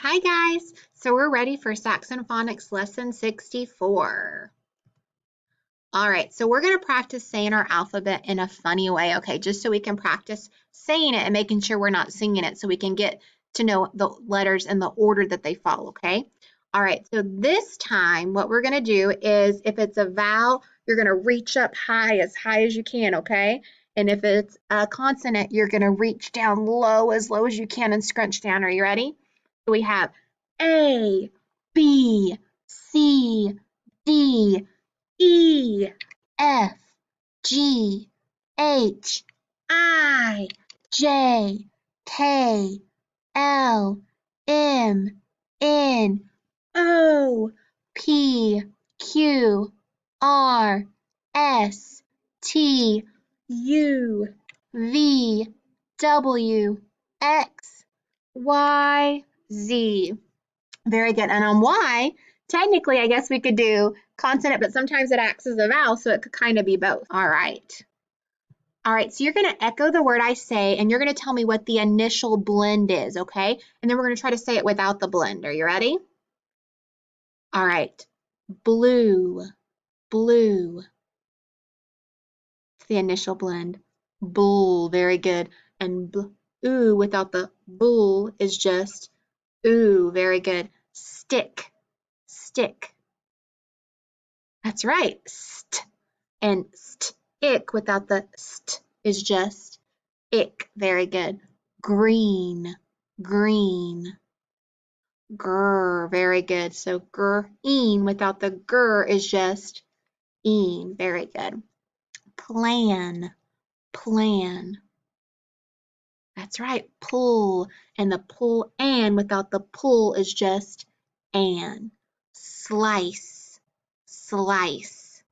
Hi guys, so we're ready for Saxon Phonics lesson 64. All right, so we're going to practice saying our alphabet in a funny way, okay, just so we can practice saying it and making sure we're not singing it so we can get to know the letters in the order that they fall, okay? All right, so this time what we're going to do is if it's a vowel, you're going to reach up high as you can, okay? And if it's a consonant, you're going to reach down low as you can and scrunch down. Are you ready? So we have A, B, C, D, E, F, G, H, I, J, K, L, M, N, O, P, Q, R, S, T, U, V, W, X, Y, Z. Very good. And on Y, technically, I guess we could do consonant, but sometimes it acts as a vowel, so it could kind of be both. All right. All right, so you're going to echo the word I say, and you're going to tell me what the initial blend is, okay? And then we're going to try to say it without the blend. Are you ready? All right. Blue, blue. It's the initial blend. Bull, very good. And ooh without the bull is just ooh, very good. Stick, stick. That's right. St. And ick without the st is just ick. Very good. Green, green. Grr, very good. So green without the grr is just een. Very good. Plan, plan. That's right. Pull. And the pull and without the pull is just an. Slice, slice.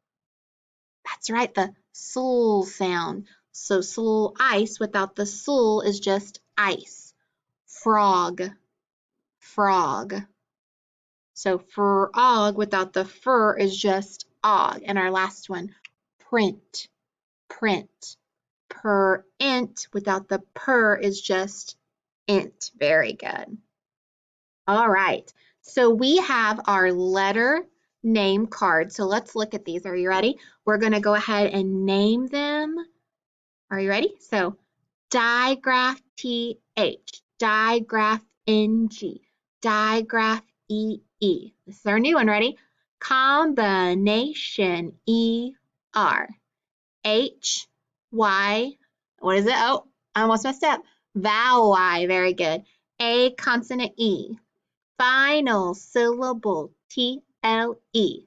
That's right, the sul sound. So sul ice without the sul is just ice. Frog, frog. So frog without the fur is just og. And our last one, print, print. Int without the per is just int. Very good. All right, so we have our letter name card. So let's look at these. Are you ready? We're going to go ahead and name them. Are you ready? So digraph TH, digraph NG, digraph EE. This is our new one. Ready? Combination ER, HY. What is it? Oh, I almost messed up. Vowel Y. Very good. A consonant E. Final syllable TLE.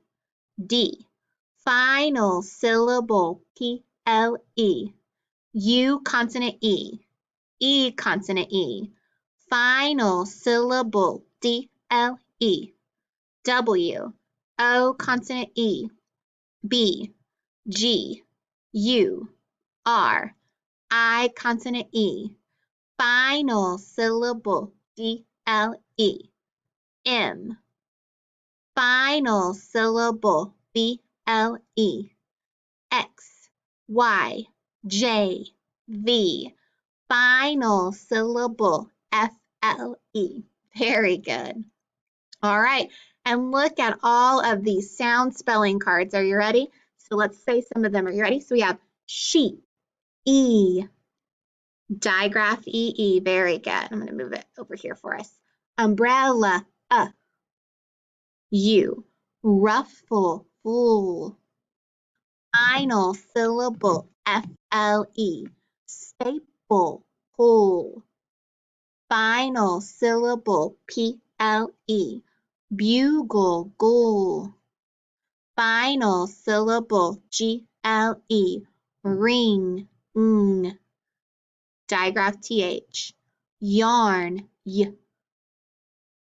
D. Final syllable PLE. U consonant E. E consonant E. Final syllable DLE. W. O consonant E. B. G. U. R. I consonant E. Final syllable DLE. M. Final syllable BLE. X, Y, J, V. Final syllable FLE. Very good. All right, and look at all of these sound spelling cards. Are you ready? So let's say some of them. Are you ready? So we have sheep, E. Digraph EE. Very good. I'm going to move it over here for us. Umbrella, U. Ruffle, full. Final syllable, FLE. Staple, pull. Final syllable, PLE. Bugle, gull. Final syllable, GLE. Ring, ng. Digraph TH. Yarn,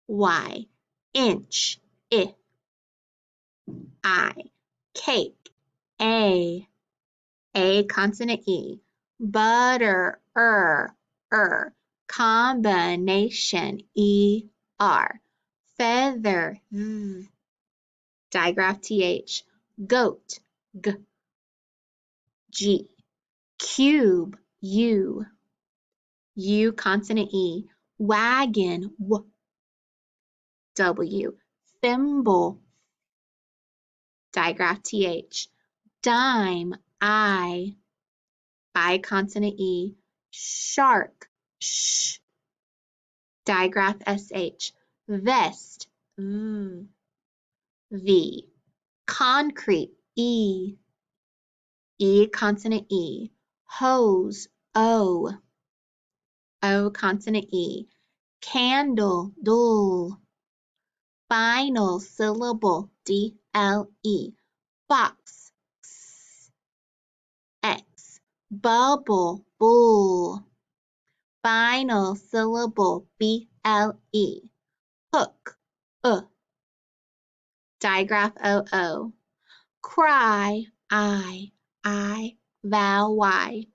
Y. Inch, I. Cake, A consonant E. Butter, combination ER. Feather, V. Digraph TH. Goat, G. Cube, U consonant E. Wagon, W. Thimble, digraph TH. Dime, I consonant E. Shark, sh, digraph SH. Vest, V. Concrete, E consonant E. Hose, O consonant E. Candle, dull. Final syllable, DLE. Fox, X. Bubble, bull. Final syllable, BLE. Hook, digraph OO. Cry, I, vowel Y.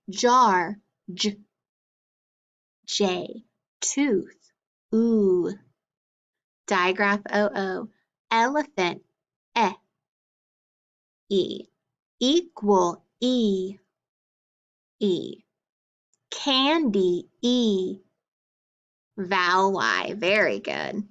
Jar, J. Tooth, oo, digraph OO. Elephant, E. Equal, E. Candy, E. Vowel Y. Very good.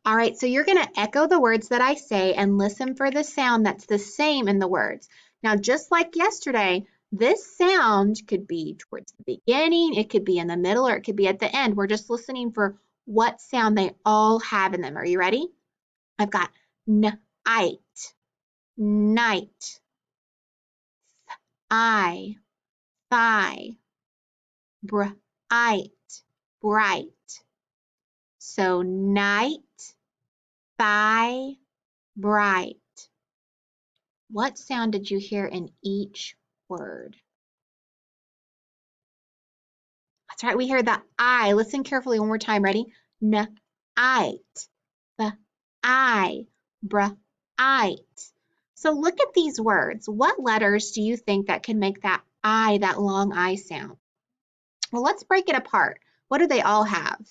All right, so you're going to echo the words that I say and listen for the sound that's the same in the words. Now, just like yesterday, this sound could be towards the beginning, it could be in the middle, or it could be at the end. We're just listening for what sound they all have in them. Are you ready? I've got night, night, I, thigh, bright, bright. So night, thigh, bright. What sound did you hear in each word? That's right, we hear the I. Listen carefully one more time. Ready? N-ite, the I, bright. So look at these words. What letters do you think that can make that I, that long I sound? Well, let's break it apart. What do they all have?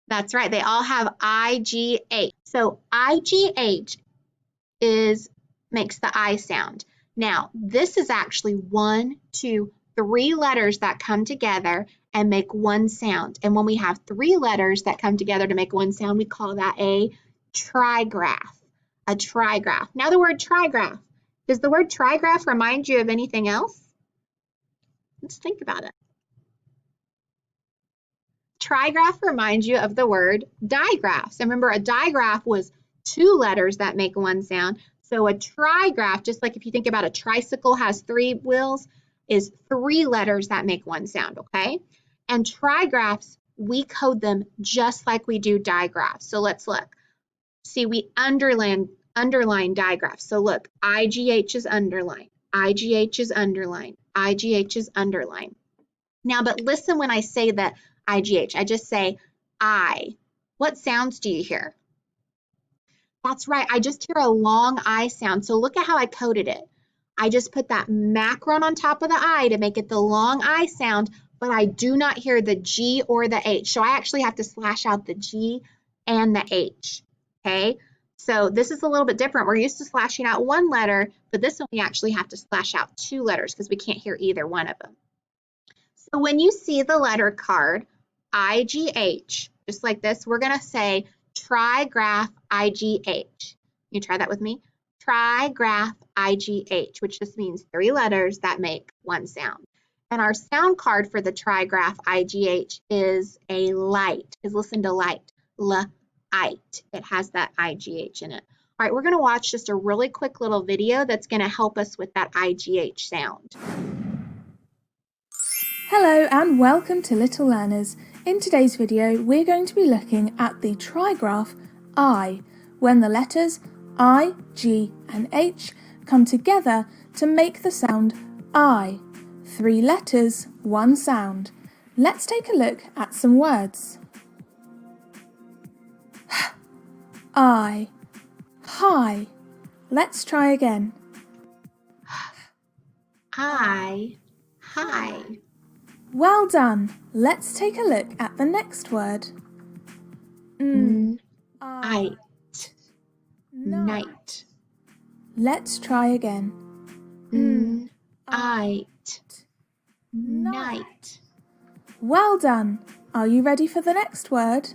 That's right, they all have IGH. So IGH makes the I sound. Now, this is actually 1, 2, 3 letters that come together and make one sound. And when we have 3 letters that come together to make one sound, we call that a trigraph. A trigraph. Now the word trigraph. Does the word trigraph remind you of anything else? Let's think about it. Trigraph reminds you of the word digraph. So remember, a digraph was 2 letters that make one sound. So a trigraph, just like if you think about a tricycle has 3 wheels, is 3 letters that make one sound, okay? And trigraphs, we code them just like we do digraphs. So let's look. See, we underline digraphs. So look, IGH is underlined, IGH is underlined, IGH is underlined. Now, but listen when I say that IGH. I just say I. What sounds do you hear? That's right. I just hear a long I sound. So look at how I coded it. I just put that macron on top of the I to make it the long I sound, but I do not hear the G or the H. So I actually have to slash out the G and the H. Okay? So this is a little bit different. We're used to slashing out 1 letter, but this one we actually have to slash out 2 letters because we can't hear either one of them. So when you see the letter card, IGH, just like this, we're going to say trigraph IGH. You try that with me? Trigraph IGH, which just means 3 letters that make one sound. And our sound card for the trigraph IGH is a light. Is listen to light. L-ite. It has that IGH in it. All right, we're going to watch just a really quick little video that's going to help us with that IGH sound. Hello and welcome to Little Learners. In today's video, we're going to be looking at the trigraph I, when the letters I, G and H come together to make the sound I. 3 letters, 1 sound. Let's take a look at some words. I, hi. Let's try again. I, hi. Well done. Let's take a look at the next word. Night, Night. Let's try again. night, night. Well done. Are you ready for the next word?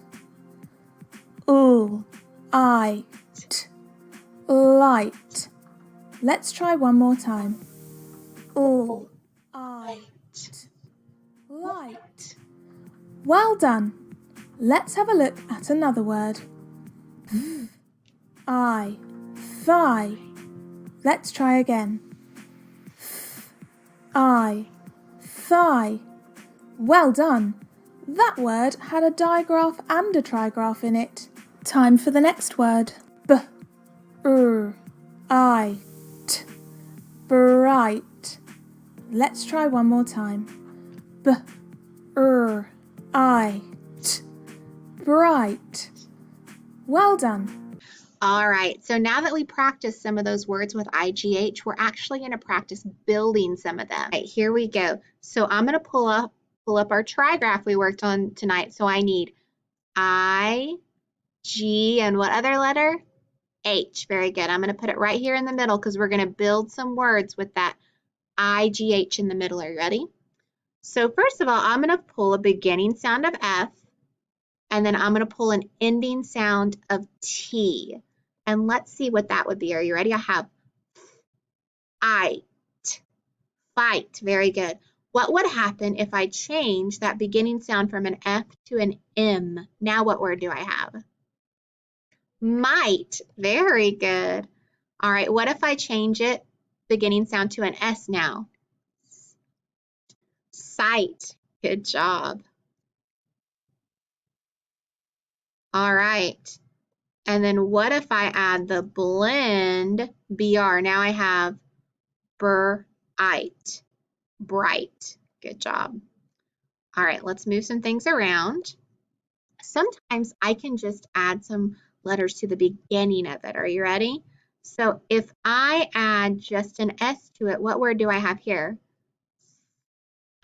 Light. Light. Let's try one more time. Light. Light. Well done. Let's have a look at another word. Thigh. Let's try again. Thigh. Well done. That word had a digraph and a trigraph in it. Time for the next word. Bright. Let's try one more time. Bright. Well done. All right, so now that we practiced some of those words with IGH, we're actually going to practice building some of them. All right, here we go. So I'm going to pull up our trigraph we worked on tonight. So I need I, G, and what other letter? H. Very good. I'm going to put it right here in the middle because we're going to build some words with that IGH in the middle. Are you ready? So first of all, I'm going to pull a beginning sound of F, and then I'm going to pull an ending sound of T. And let's see what that would be. Are you ready? I have fight. Very good. What would happen if I change that beginning sound from an F to an M? Now what word do I have? Might. Very good. All right, what if I change it, beginning sound to an S now? Sight. Good job. All right. And then what if I add the blend BR? Now I have bright. Good job. All right, let's move some things around. Sometimes I can just add some letters to the beginning of it. Are you ready? So if I add just an S to it, what word do I have here?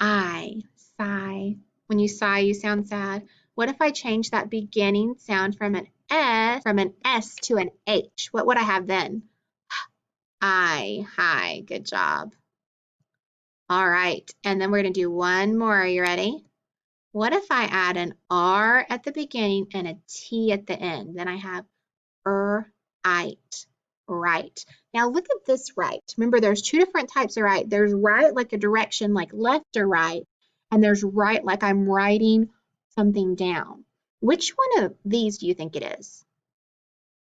Sigh. When you sigh, you sound sad. What if I change that beginning sound from an S to an H? What would I have then? Hi. Good job. All right, and then we're going to do one more. Are you ready? What if I add an R at the beginning and a T at the end? Then I have right. Now look at this right. Remember, there's two different types of right. There's right like a direction like left or right, and there's right like I'm writing something down. Which one of these do you think it is?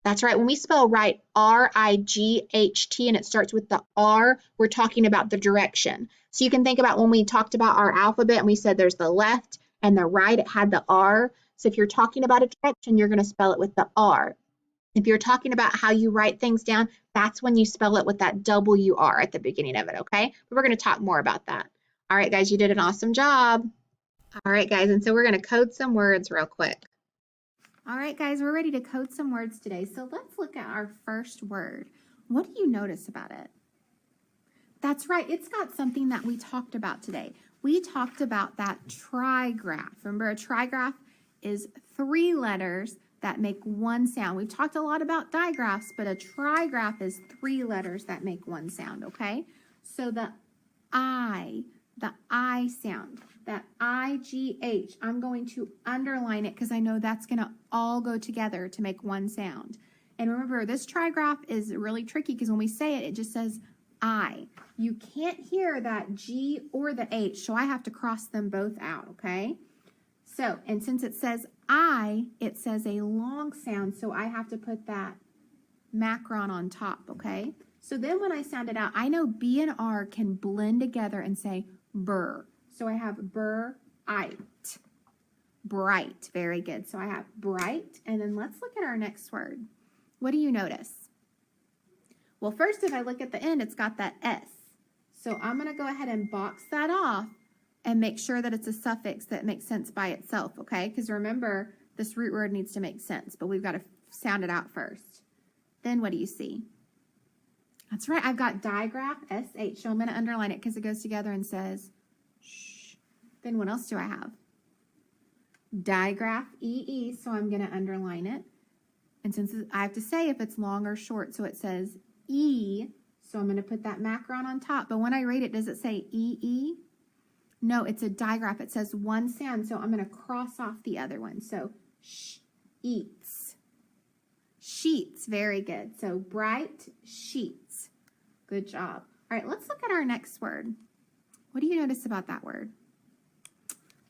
That's right. When we spell right, R-I-G-H-T, and it starts with the R, we're talking about the direction. So you can think about when we talked about our alphabet and we said there's the left and the right, it had the R. So if you're talking about a direction, you're going to spell it with the R. If you're talking about how you write things down, that's when you spell it with that W-R at the beginning of it, okay? But we're going to talk more about that. All right, guys, you did an awesome job. All right, guys, and so we're going to code some words real quick. All right, guys, we're ready to code some words today. So let's look at our first word. What do you notice about it? That's right. It's got something that we talked about today. We talked about that trigraph. Remember, a trigraph is 3 letters that make one sound. We've talked a lot about digraphs, but a trigraph is 3 letters that make one sound, okay? So the I sound, that IGH, I'm going to underline it because I know that's going to all go together to make one sound. And remember, this trigraph is really tricky because when we say it, it just says I. You can't hear that G or the H, so I have to cross them both out, okay? So, and since it says I, it says a long sound, so I have to put that macron on top, okay? So then when I sound it out, I know B and R can blend together and say burr. So I have bright. Very good. So I have bright, and then let's look at our next word. What do you notice? Well, first, if I look at the end, it's got that S. So I'm going to go ahead and box that off and make sure that it's a suffix that makes sense by itself, okay? Because remember, this root word needs to make sense, but we've got to sound it out first. Then what do you see? That's right, I've got digraph, SH, so I'm going to underline it because it goes together and says, shh. Then what else do I have? Digraph, EE, so I'm going to underline it. And since I have to say if it's long or short, so it says E, so I'm going to put that macron on top. But when I read it, does it say EE? No, it's a digraph. It says one sound, so I'm going to cross off the other one. So, eats. Sheets, very good. So, bright sheets. Good job. All right, let's look at our next word. What do you notice about that word?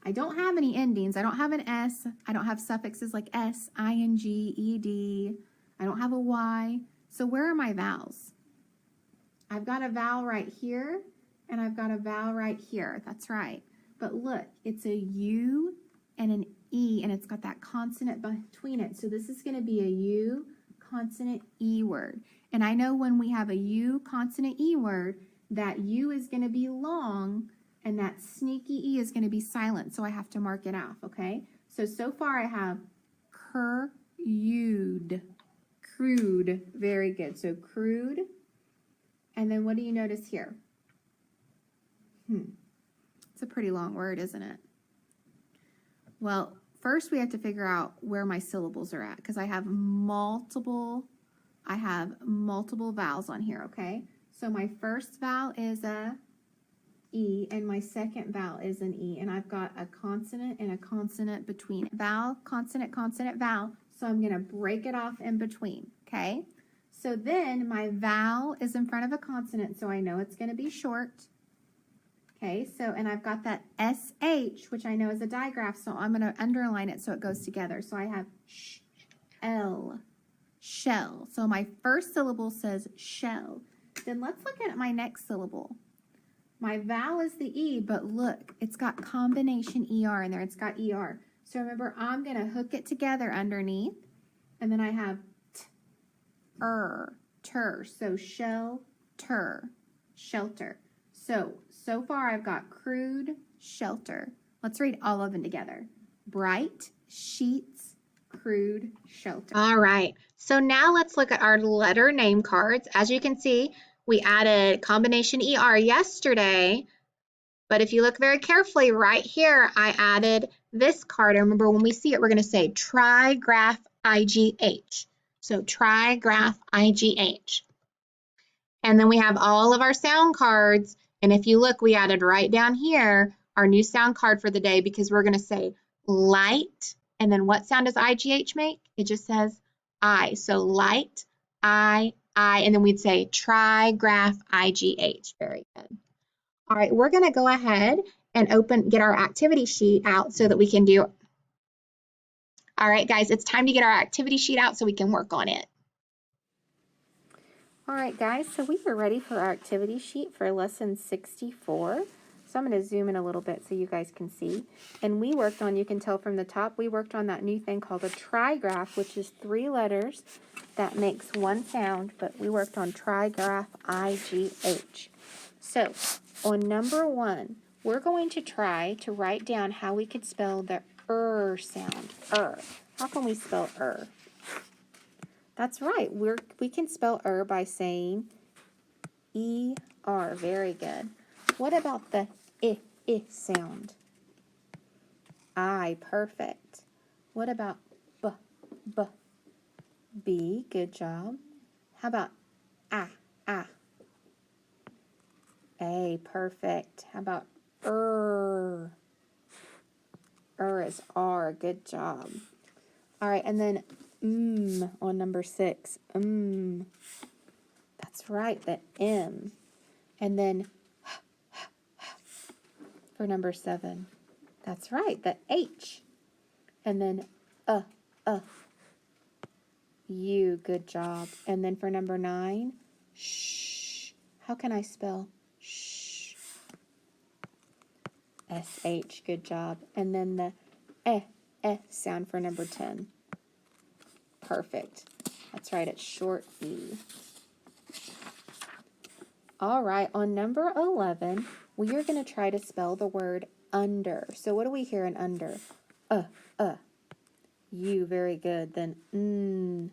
I don't have any endings. I don't have an S. I don't have suffixes like S, ing, ed. I don't have a Y. So where are my vowels? I've got a vowel right here, and I've got a vowel right here. That's right. But look, it's a U and an E, and it's got that consonant between it. So this is going to be a U consonant E word. And I know when we have a U consonant E word, that U is going to be long, and that sneaky E is going to be silent. So I have to mark it off, okay? So far I have crude. Crude. Very good. So crude. And then what do you notice here? It's a pretty long word, isn't it? Well, first we have to figure out where my syllables are at, because I have multiple vowels on here, okay? So my first vowel is a E, and my second vowel is an E, and I've got a consonant and a consonant between. Vowel, consonant, consonant, vowel. So I'm going to break it off in between, okay? So then my vowel is in front of a consonant, so I know it's going to be short. Okay, so, and I've got that SH, which I know is a digraph, so I'm going to underline it so it goes together. So I have L, shell. So my first syllable says shell. Then let's look at my next syllable. My vowel is the E, but look, it's got combination ER in there. It's got ER. So remember, I'm going to hook it together underneath, and then I have ter. So shelter, shelter. So far I've got crude, shelter. Let's read all of them together. Bright, sheets, crude, shelter. All right, so now let's look at our letter name cards. As you can see, we added combination ER yesterday, but if you look very carefully right here, I added this card. And remember, when we see it, we're going to say Trigraph IGH. So Trigraph IGH. And then we have all of our sound cards. And if you look, we added right down here our new sound card for the day, because we're going to say light. And then what sound does IGH make? It just says I. So light, I, and then we'd say Trigraph IGH. Very good. All right, we're going to go ahead and get our activity sheet out so that we can do. All right, guys, it's time to get our activity sheet out so we can work on it. All right, guys, so we are ready for our activity sheet for lesson 64. So I'm going to zoom in a little bit so you guys can see. And we worked on, you can tell from the top, we worked on that new thing called a trigraph, which is 3 letters that makes one sound, but we worked on trigraph IGH. So on number 1, we're going to try to write down how we could spell the sound. How can we spell That's right. We can spell by saying ER. Very good. What about the I sound? I. Perfect. What about B? Good job. How about A? A. Perfect. How about is R. Good job. All right, and then on number 6. That's right, the M. And then for number 7. That's right, the H. And then U. Good job. And then for number 9, sh. How can I spell sh? SH. Good job. And then the sound for number 10. Perfect. That's right, it's short E. All right, on number 11, we are going to try to spell the word under. So what do we hear in under? U, very good. Then N,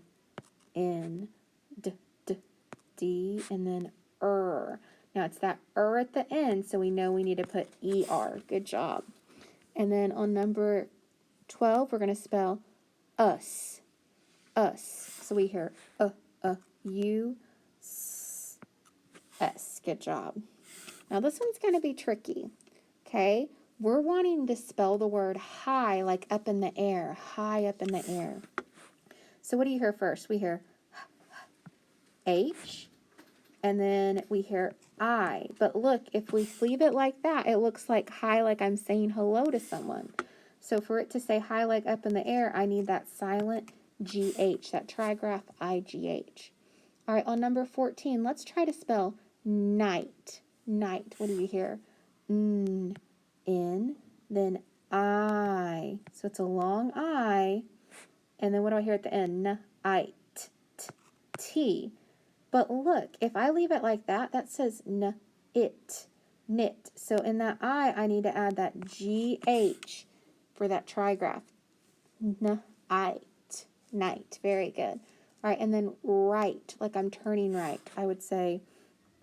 D, and then Now it's that at the end, so we know we need to put ER. Good job. And then on number 12, we're going to spell us. So we hear U, S. Good job. Now this one's going to be tricky. Okay, we're wanting to spell the word high, like up in the air, high up in the air. So what do you hear first? We hear H, and then we hear I. But look, if we leave it like that, it looks like high, like I'm saying hello to someone. So for it to say high, like up in the air, I need that silent GH, that trigraph IGH. All right, on number 14, let's try to spell night. Night, what do you hear? N, then I. So it's a long I. And then what do I hear at the end? N, I, t, t, T. But look, if I leave it like that, that says n, it, knit. So in that I need to add that GH for that trigraph. N-I-T, night. Very good. All right, and then right, like I'm turning right. I would say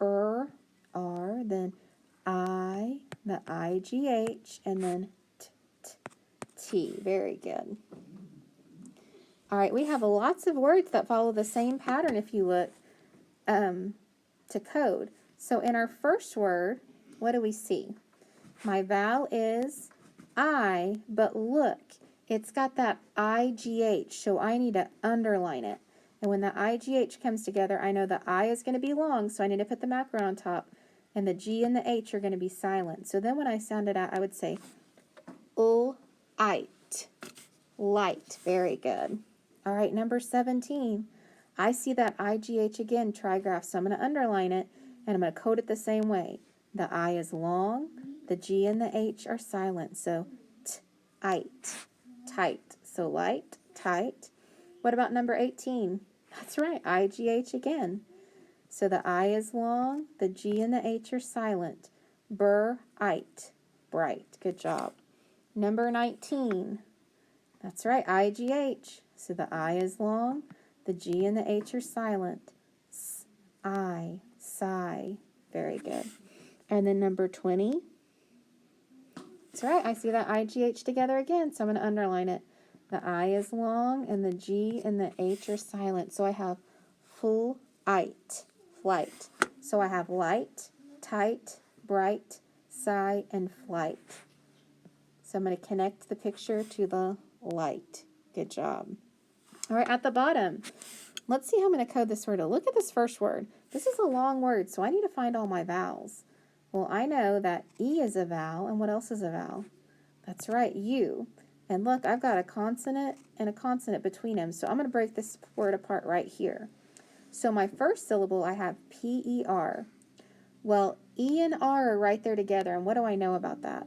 R, then I, the IGH, and then T, T, T. Very good. All right, we have lots of words that follow the same pattern if you look to code. So in our first word, what do we see? My vowel is I, but look, it's got that IGH, so I need to underline it. And when the IGH comes together, I know the I is going to be long, so I need to put the macron on top, and the G and the H are going to be silent. So then when I sound it out, I would say light, light. Very good. All right, number 17. I see that IGH again, trigraph, so I'm going to underline it, and I'm going to code it the same way. The I is long, the G and the H are silent, so tight, tight. So light, tight. What about number 18? That's right, IGH again. So the I is long, the G and the H are silent. Bright, bright. Good job. Number 19. That's right, IGH. So the I is long, the G and the H are silent. I, sigh. Very good. And then number 20. That's right, I see that IGH together again, so I'm going to underline it. The I is long, and the G and the H are silent. So I have flight, flight. So I have light, tight, bright, sigh, and flight. So I'm going to connect the picture to the light. Good job. All right, at the bottom, let's see how I'm going to code this word. Look at this first word. This is a long word, so I need to find all my vowels. Well, I know that E is a vowel, and what else is a vowel? That's right, U. And look, I've got a consonant and a consonant between them, so I'm going to break this word apart right here. So my first syllable, I have P-E-R. Well, E and R are right there together, and what do I know about that?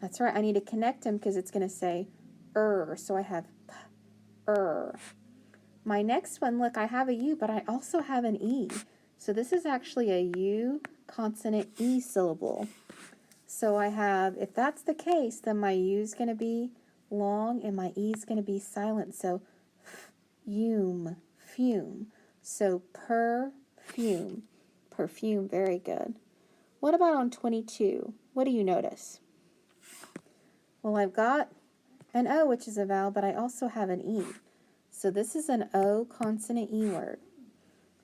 That's right, I need to connect them because it's going to say so I have P-er. My next one, look, I have a U, but I also have an E. So this is actually a U consonant E syllable. So I have, if that's the case, then my U is going to be long and my E is going to be silent. So fume, fume. So perfume, perfume, very good. What about on 22? What do you notice? Well, I've got an O, which is a vowel, but I also have an E. So this is an O consonant E word.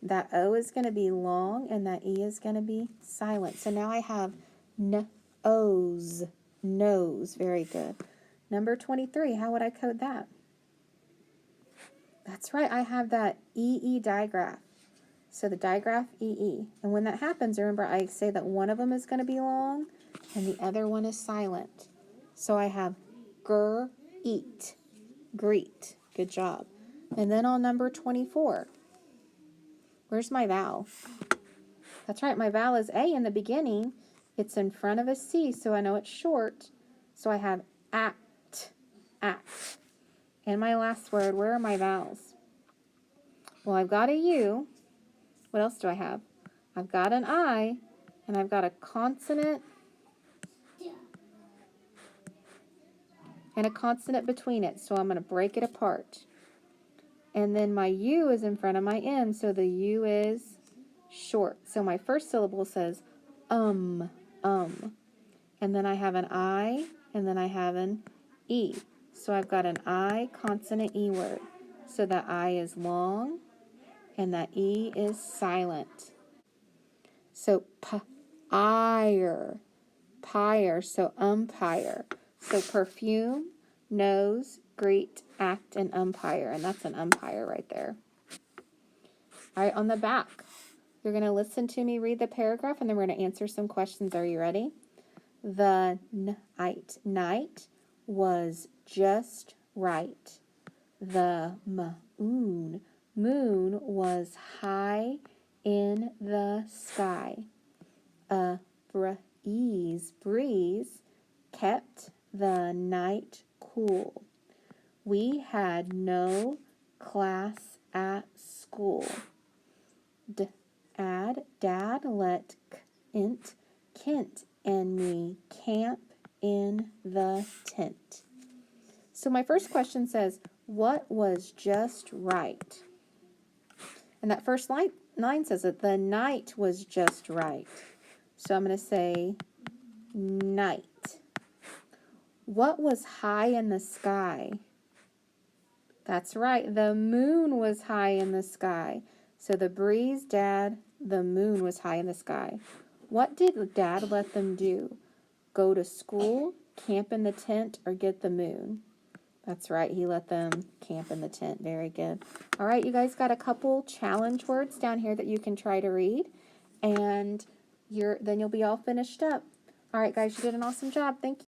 That O is going to be long and that E is going to be silent. So now I have O's, nose. Very good. Number 23, how would I code that? That's right, I have that EE digraph. So the digraph EE. And when that happens, remember I say that one of them is going to be long and the other one is silent. So I have eat, greet. Good job. And then on number 24, where's my vowel? That's right, my vowel is A in the beginning. It's in front of a C, so I know it's short. So I have act, act. And my last word, where are my vowels? Well, I've got a U. What else do I have? I've got an I, and I've got a consonant and a consonant between it. So I'm going to break it apart. And then my U is in front of my M, so the U is short. So my first syllable says And then I have an I, and then I have an E. So I've got an I consonant E word. So that I is long, and that E is silent. So p-ire, pyre, so umpire. So perfume, nose, greet, act, and umpire. And that's an umpire right there. All right, on the back, you're going to listen to me read the paragraph, and then we're going to answer some questions. Are you ready? The night was just right. The moon was high in the sky. A breeze kept the night cool. We had no class at school. Dad let Kent and me camp in the tent. So my first question says, what was just right? And that first line says that the night was just right. So I'm going to say night. What was high in the sky? That's right, the moon was high in the sky. So the breeze, Dad, the moon was high in the sky. What did Dad let them do? Go to school, camp in the tent, or get the moon? That's right, he let them camp in the tent. Very good. All right, you guys got a couple challenge words down here that you can try to read, and then you'll be all finished up. All right, guys, you did an awesome job. Thank you.